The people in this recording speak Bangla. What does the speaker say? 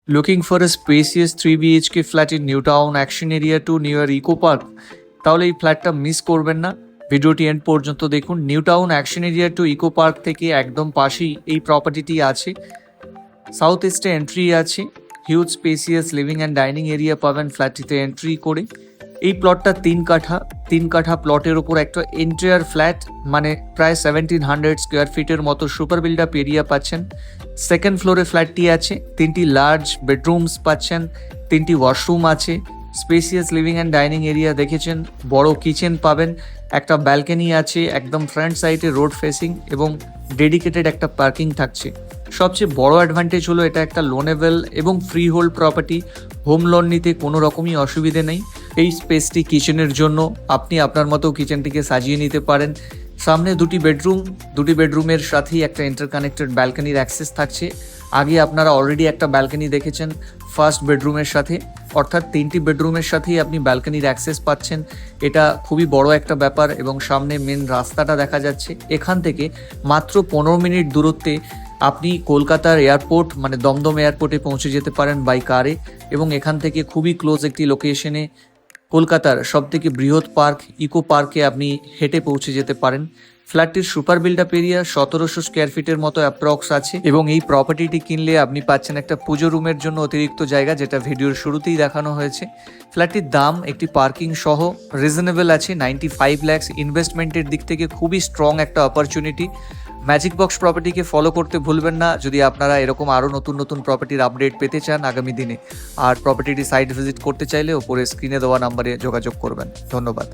Looking for a spacious 3 BHK flat in Newtown Action Area 2 near Eco Park? তাহলে এই ফ্ল্যাটটা মিস করবেন না। ভিডিওটি এন্ড পর্যন্ত দেখুন। New Town action area to eco park থেকে একদম পাশেই এই প্রপার্টিটি আছে। সাউথ ইস্টে এন্ট্রি আছে। Huge spacious living and dining area পাবেন ফ্ল্যাটটিতে এন্ট্রি করে। এই প্লটটা 3 কাঠা প্লটের ওপর একটা এন্টায়ার ফ্ল্যাট, মানে প্রায় 1700 স্কোয়ার ফিটের মতো সুপার বিল্ড আপ এরিয়া পাচ্ছেন। সেকেন্ড ফ্লোরে ফ্ল্যাটটি আছে। 3টি লার্জ বেডরুমস পাচ্ছেন, 3টি ওয়াশরুম আছে। Spacious living and dining area দেখেছেন, বড় কিচেন পাবেন, একটা ব্যালকনি আছে একদম ফ্রন্ট সাইডে রোড ফেসিং এবং ডেডিকেটেড একটা পার্কিং থাকছে। সবচেয়ে বড় অ্যাডভান্টেজ হলো এটা একটা লোনেবল এবং free hold property. Home loan নিতে কোনো রকমই অসুবিধে নেই। এই স্পেসটি কিচেনের জন্য, আপনি আপনার মতো কিচেনটিকে সাজিয়ে নিতে পারেন। সামনে 2টি বেডরুম, 2টি বেডরুমের সাথেই একটা ইন্টারকানেক্টেড ব্যালকনির অ্যাক্সেস থাকছে। আগে আপনারা অলরেডি একটা ব্যালকনি দেখেছেন ফার্স্ট বেডরুমের সাথে, অর্থাৎ 3টি বেডরুমের সাথেই আপনি ব্যালকনির অ্যাক্সেস পাচ্ছেন। এটা খুবই বড় একটা ব্যাপার এবং সামনে মেন রাস্তাটা দেখা যাচ্ছে। এখান থেকে মাত্র 15 মিনিট দূরত্বে আপনি কলকাতার এয়ারপোর্ট মানে দমদম এয়ারপোর্টে পৌঁছে যেতে পারেন বাই কারে, এবং এখান থেকে খুবই ক্লোজ একটি লোকেশনে কলকাতার সবথেকে বৃহৎ পার্ক ইকো পার্কে আপনি হেঁটে পৌঁছে যেতে পারেন। ফ্ল্যাটটির super build up area 1700 square ফিটের মতো অ্যাপ্রক্স আছে, এবং এই প্রপার্টিটি কিনলে আপনি পাচ্ছেন একটা পুজো রুমের জন্য অতিরিক্ত জায়গা, যেটা ভিডিওর শুরুতেই দেখানো হয়েছে। ফ্ল্যাটটির দাম একটি পার্কিং সহ রিজনেবল আছে 95 লাখ। ইনভেস্টমেন্টের দিক থেকে খুবই স্ট্রং একটা অপরচুনিটি। ম্যাজিক বক্স প্রপার্টিকে ফলো করতে ভুলবেন না যদি আপনারা এরকম আরও নতুন নতুন প্রপার্টির আপডেট পেতে চান আগামী দিনে। আর প্রপার্টিটি সাইট ভিজিট করতে চাইলে ওপরে স্ক্রিনে দেওয়া নাম্বারে যোগাযোগ করবেন। ধন্যবাদ।